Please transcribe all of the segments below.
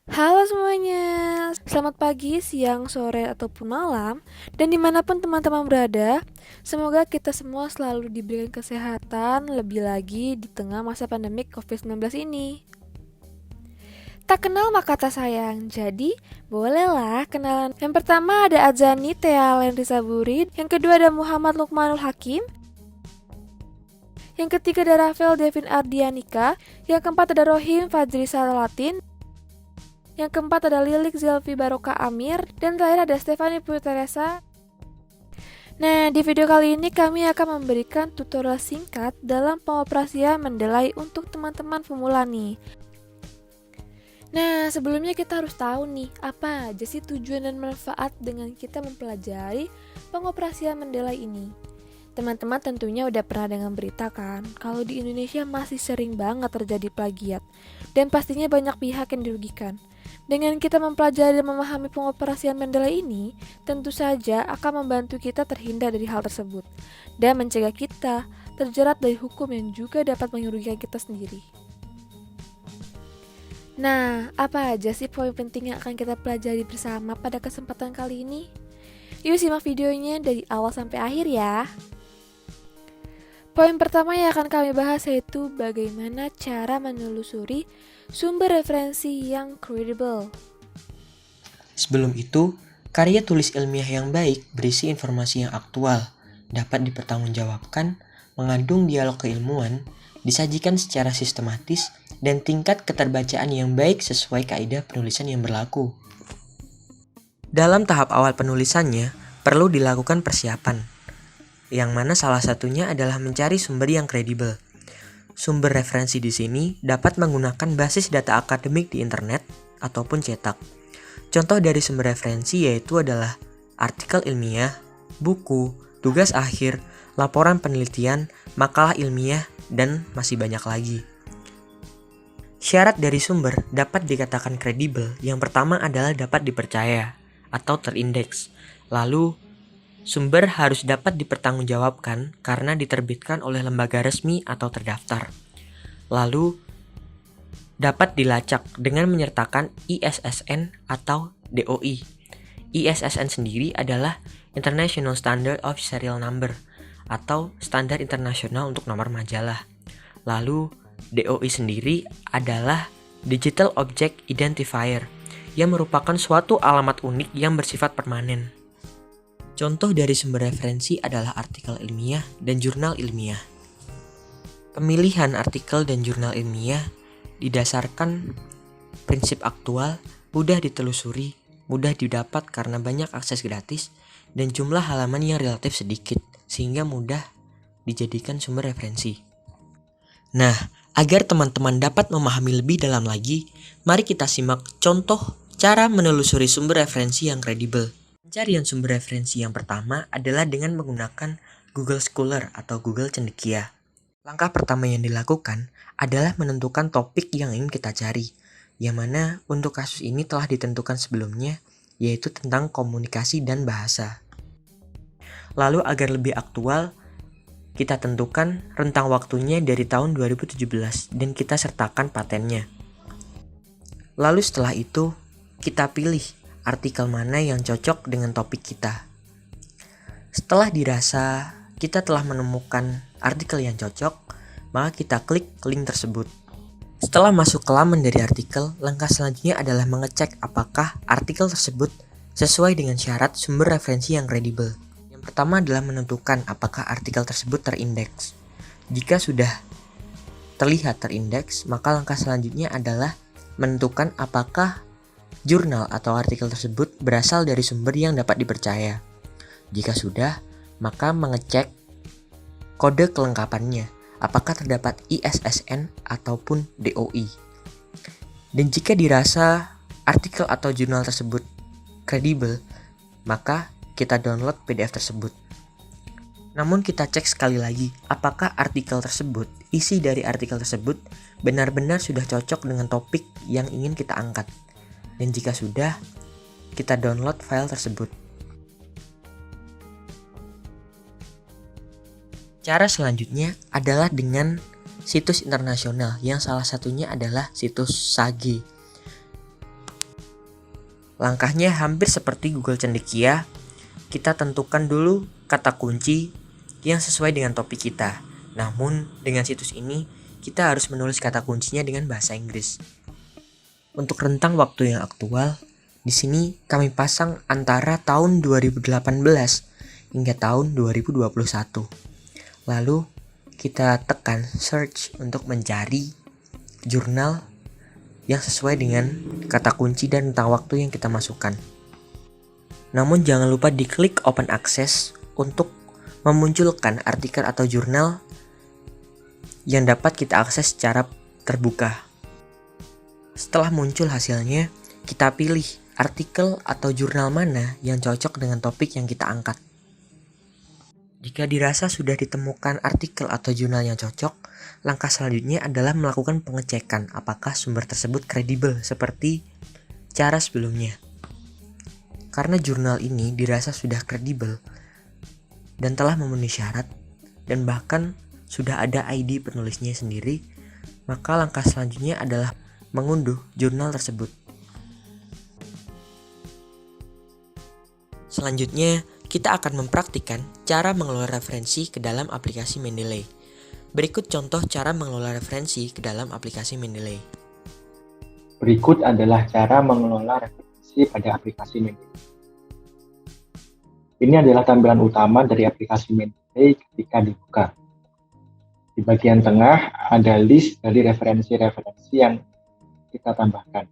Halo semuanya, selamat pagi, siang, sore, ataupun malam, dan dimanapun teman-teman berada, semoga kita semua selalu diberikan kesehatan, lebih lagi di tengah masa pandemik COVID-19 ini. Tak kenal maka tak sayang, jadi bolehlah kenalan. Yang pertama ada Azani Tea Lenrisa Burin, yang kedua ada Muhammad Lukmanul Hakim, yang ketiga ada Rafael Devin Ardianika, yang keempat ada Rohim Fajri Salatin, yang keempat ada Lilik Zelvi Baroka Amir, dan terakhir ada Stefani Puteresa. Nah, di video kali ini kami akan memberikan tutorial singkat dalam pengoperasian Mendeley untuk teman-teman pemula nih. Nah, sebelumnya kita harus tahu nih, apa aja sih tujuan dan manfaat dengan kita mempelajari pengoperasian Mendeley ini. Teman-teman tentunya udah pernah dengar berita kan, kalau di Indonesia masih sering banget terjadi plagiat, dan pastinya banyak pihak yang dirugikan. Dengan kita mempelajari dan memahami pengoperasian Mendeley ini, tentu saja akan membantu kita terhindar dari hal tersebut, dan mencegah kita terjerat dari hukum yang juga dapat merugikan kita sendiri. Nah, apa aja sih poin penting yang akan kita pelajari bersama pada kesempatan kali ini? Yuk simak videonya dari awal sampai akhir ya. Poin pertama yang akan kami bahas yaitu bagaimana cara menelusuri sumber referensi yang kredibel. Sebelum itu, karya tulis ilmiah yang baik berisi informasi yang aktual, dapat dipertanggungjawabkan, mengandung dialog keilmuan, disajikan secara sistematis, dan tingkat keterbacaan yang baik sesuai kaidah penulisan yang berlaku. Dalam tahap awal penulisannya, perlu dilakukan persiapan, yang mana salah satunya adalah mencari sumber yang kredibel. Sumber referensi di sini dapat menggunakan basis data akademik di internet ataupun cetak. Contoh dari sumber referensi yaitu adalah artikel ilmiah, buku, tugas akhir, laporan penelitian, makalah ilmiah, dan masih banyak lagi. Syarat dari sumber dapat dikatakan kredibel yang pertama adalah dapat dipercaya atau terindeks. Lalu, sumber harus dapat dipertanggungjawabkan karena diterbitkan oleh lembaga resmi atau terdaftar. Lalu, dapat dilacak dengan menyertakan ISSN atau DOI. ISSN sendiri adalah International Standard of Serial Number atau standar internasional untuk nomor majalah. Lalu, DOI sendiri adalah Digital Object Identifier yang merupakan suatu alamat unik yang bersifat permanen. Contoh dari sumber referensi adalah artikel ilmiah dan jurnal ilmiah. Pemilihan artikel dan jurnal ilmiah didasarkan prinsip aktual, mudah ditelusuri, mudah didapat karena banyak akses gratis, dan jumlah halaman yang relatif sedikit, sehingga mudah dijadikan sumber referensi. Nah, agar teman-teman dapat memahami lebih dalam lagi, mari kita simak contoh cara menelusuri sumber referensi yang kredibel. Pencarian sumber referensi yang pertama adalah dengan menggunakan Google Scholar atau Google Cendekia. Langkah pertama yang dilakukan adalah menentukan topik yang ingin kita cari, yang mana untuk kasus ini telah ditentukan sebelumnya, yaitu tentang komunikasi dan bahasa. Lalu agar lebih aktual, kita tentukan rentang waktunya dari tahun 2017 dan kita sertakan patennya. Lalu setelah itu, kita pilih artikel mana yang cocok dengan topik kita. Setelah dirasa kita telah menemukan artikel yang cocok, maka kita klik link tersebut. Setelah masuk ke laman dari artikel, langkah selanjutnya adalah mengecek apakah artikel tersebut sesuai dengan syarat sumber referensi yang kredibel. Yang pertama adalah menentukan apakah artikel tersebut terindeks. Jika sudah terlihat terindeks, maka langkah selanjutnya adalah menentukan apakah jurnal atau artikel tersebut berasal dari sumber yang dapat dipercaya. Jika sudah, maka mengecek kode kelengkapannya, apakah terdapat ISSN ataupun DOI. Dan jika dirasa artikel atau jurnal tersebut kredibel, maka kita download PDF tersebut. Namun kita cek sekali lagi, apakah artikel tersebut, isi dari artikel tersebut benar-benar sudah cocok dengan topik yang ingin kita angkat. Dan jika sudah, kita download file tersebut. Cara selanjutnya adalah dengan situs internasional yang salah satunya adalah situs Sage. Langkahnya hampir seperti Google Cendekia. Kita tentukan dulu kata kunci yang sesuai dengan topik kita. Namun, dengan situs ini, kita harus menulis kata kuncinya dengan bahasa Inggris. Untuk rentang waktu yang aktual, di sini kami pasang antara tahun 2018 hingga tahun 2021. Lalu, kita tekan search untuk mencari jurnal yang sesuai dengan kata kunci dan rentang waktu yang kita masukkan. Namun jangan lupa diklik open access untuk memunculkan artikel atau jurnal yang dapat kita akses secara terbuka. Setelah muncul hasilnya, kita pilih artikel atau jurnal mana yang cocok dengan topik yang kita angkat. Jika dirasa sudah ditemukan artikel atau jurnal yang cocok, langkah selanjutnya adalah melakukan pengecekan apakah sumber tersebut kredibel seperti cara sebelumnya. Karena jurnal ini dirasa sudah kredibel dan telah memenuhi syarat dan bahkan sudah ada ID penulisnya sendiri, maka langkah selanjutnya adalah mengunduh jurnal tersebut. Selanjutnya, kita akan mempraktikkan cara mengelola referensi ke dalam aplikasi Mendeley. Berikut contoh cara mengelola referensi ke dalam aplikasi Mendeley. Berikut adalah cara mengelola referensi pada aplikasi Mendeley. Ini adalah tampilan utama dari aplikasi Mendeley ketika dibuka. Di bagian tengah ada list dari referensi-referensi yang kita tambahkan.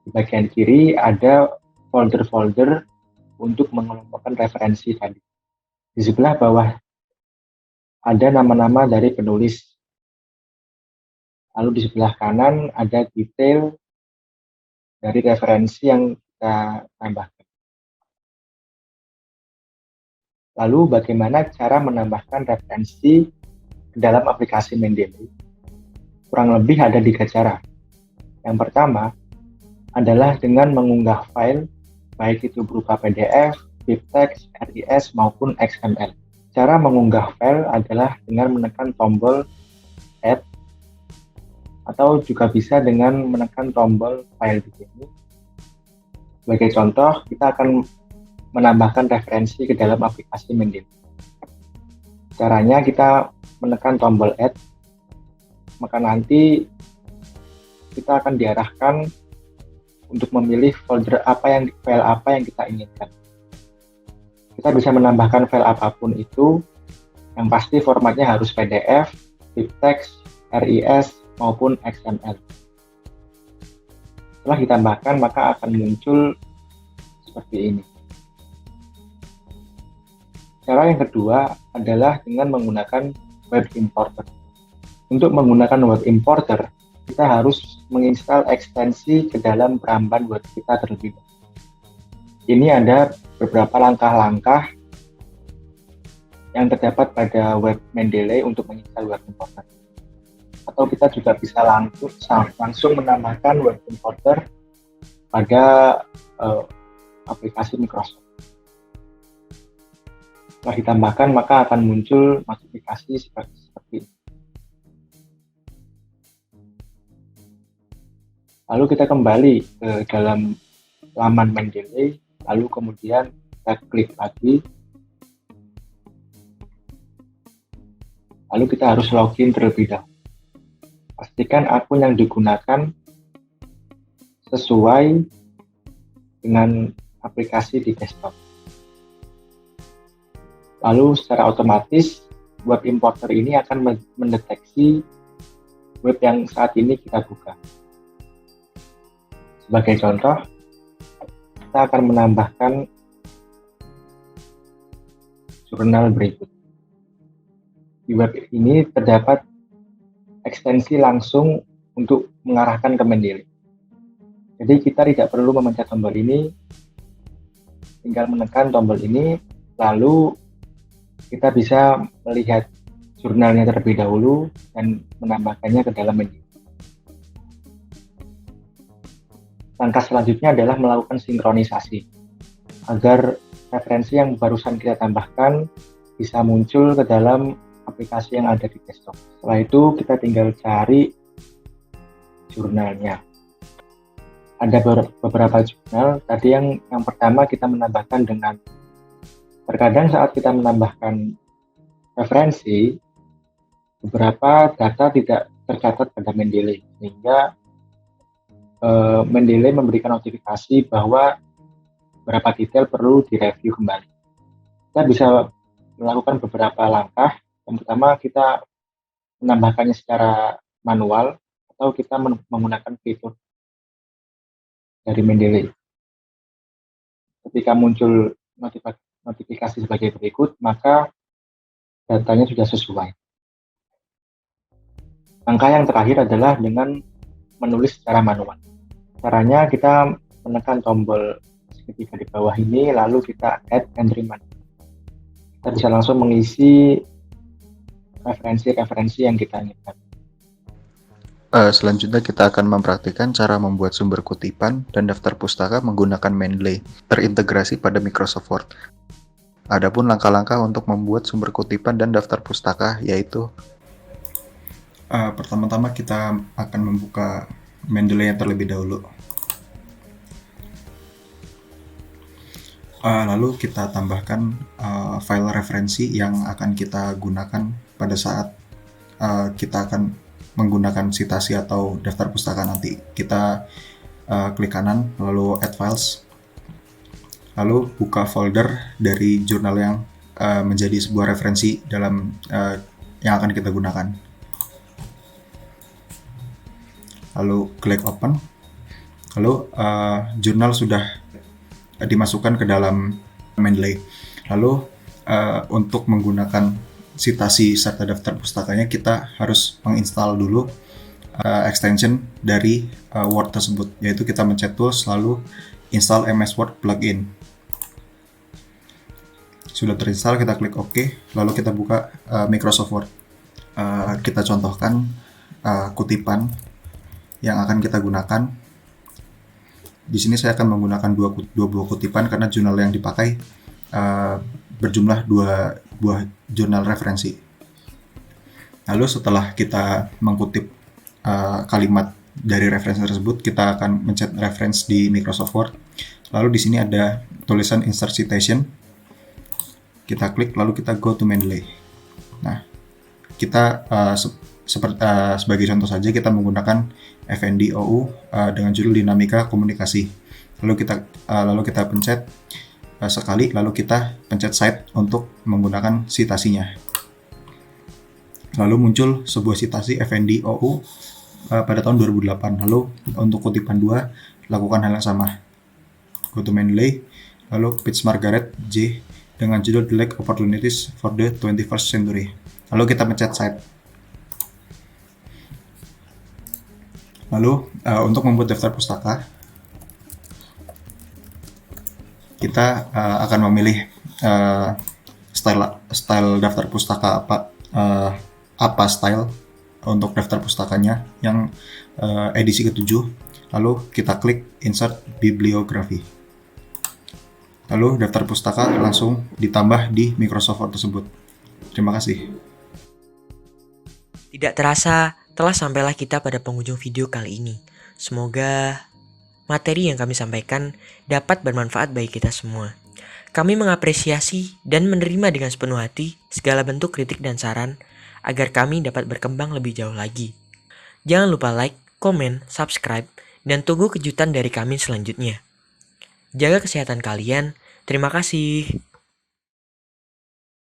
Di bagian kiri ada folder-folder untuk mengelompokkan referensi tadi. Di sebelah bawah ada nama-nama dari penulis. Lalu di sebelah kanan ada detail dari referensi yang kita tambahkan. Lalu bagaimana cara menambahkan referensi ke dalam aplikasi Mendeley? Kurang lebih ada 3 cara. Yang pertama adalah dengan mengunggah file, baik itu berupa PDF, BibTeX, RIS, maupun XML. Cara mengunggah file adalah dengan menekan tombol Add, atau juga bisa dengan menekan tombol file di sini. Sebagai contoh, kita akan menambahkan referensi ke dalam aplikasi Mendeley. Caranya kita menekan tombol Add, maka nanti kita akan diarahkan untuk memilih file apa yang kita inginkan. Kita bisa menambahkan file apapun itu, yang pasti formatnya harus PDF, BibTeX, RIS, maupun XML. Setelah ditambahkan, maka akan muncul seperti ini. Cara yang kedua adalah dengan menggunakan web importer. Untuk menggunakan web importer, kita harus menginstal ekstensi ke dalam peramban web kita terlebih dahulu. Ini ada beberapa langkah-langkah yang terdapat pada web Mendeley untuk menginstal web importer. Atau kita juga bisa langsung menambahkan web importer pada aplikasi Microsoft. Setelah ditambahkan, maka akan muncul notifikasi seperti ini. Lalu kita kembali ke dalam laman Mendeley, lalu kemudian kita klik lagi. Lalu kita harus login terlebih dahulu. Pastikan akun yang digunakan sesuai dengan aplikasi di desktop. Lalu secara otomatis web importer ini akan mendeteksi web yang saat ini kita buka. Sebagai contoh, kita akan menambahkan jurnal berikut. Di web ini terdapat ekstensi langsung untuk mengarahkan ke Mendeley. Jadi kita tidak perlu memencet tombol ini, tinggal menekan tombol ini, lalu kita bisa melihat jurnalnya terlebih dahulu dan menambahkannya ke dalam Mendeley. Langkah selanjutnya adalah melakukan sinkronisasi agar referensi yang barusan kita tambahkan bisa muncul ke dalam aplikasi yang ada di desktop. Setelah itu kita tinggal cari jurnalnya. ada beberapa jurnal. Tadi yang pertama kita menambahkan dengan, terkadang saat kita menambahkan referensi, beberapa data tidak tercatat pada Mendeley, sehingga Mendeley memberikan notifikasi bahwa beberapa detail perlu direview kembali. Kita bisa melakukan beberapa langkah. Yang pertama, kita menambahkannya secara manual atau kita menggunakan fitur dari Mendeley. Ketika muncul notifikasi sebagai berikut, maka datanya sudah sesuai. Langkah yang terakhir adalah dengan menulis secara manual. Caranya kita menekan tombol segitiga di bawah ini, lalu kita add entry manual. Kita bisa langsung mengisi referensi-referensi yang kita inginkan. Selanjutnya kita akan mempraktikkan cara membuat sumber kutipan dan daftar pustaka menggunakan Mendeley terintegrasi pada Microsoft Word. Adapun langkah-langkah untuk membuat sumber kutipan dan daftar pustaka yaitu pertama-tama kita akan membuka Mendeley yang terlebih dahulu. Lalu kita tambahkan file referensi yang akan kita gunakan pada saat kita akan menggunakan citasi atau daftar pustaka nanti. Kita klik kanan, lalu add files, lalu buka folder dari jurnal yang menjadi sebuah referensi dalam yang akan kita gunakan. Lalu klik open, lalu jurnal sudah dimasukkan ke dalam Mendeley. Lalu untuk menggunakan citasi serta daftar pustakanya kita harus menginstal dulu extension dari Word tersebut, yaitu kita mencet tools lalu install MS Word plugin. Sudah terinstall, kita klik OK, lalu kita buka Microsoft Word. Kita contohkan kutipan yang akan kita gunakan. Di sini saya akan menggunakan dua buah kutipan karena jurnal yang dipakai berjumlah dua buah jurnal referensi. Lalu setelah kita mengutip kalimat dari referensi tersebut, kita akan mencet reference di Microsoft Word. Lalu di sini ada tulisan insert citation. Kita klik, lalu kita go to Mendeley. Nah, kita sebagai contoh saja kita menggunakan FNDOU dengan judul dinamika komunikasi. Lalu kita pencet sekali, lalu kita pencet cite untuk menggunakan citasinya. Lalu muncul sebuah citasi FNDOU pada tahun 2008. Lalu untuk kutipan 2 lakukan hal yang sama. Go to Mendeley, lalu Pitch Margaret J dengan judul The Lack Opportunities for the 21st Century. Lalu kita pencet cite. Lalu untuk membuat daftar pustaka, kita akan memilih style daftar pustaka apa style untuk daftar pustakanya yang edisi ke-7. Lalu kita klik insert bibliography. Lalu daftar pustaka langsung ditambah di Microsoft Word tersebut. Terima kasih. Tidak terasa, telah sampailah kita pada penghujung video kali ini. Semoga materi yang kami sampaikan dapat bermanfaat bagi kita semua. Kami mengapresiasi dan menerima dengan sepenuh hati segala bentuk kritik dan saran agar kami dapat berkembang lebih jauh lagi. Jangan lupa like, komen, subscribe, dan tunggu kejutan dari kami selanjutnya. Jaga kesehatan kalian. Terima kasih.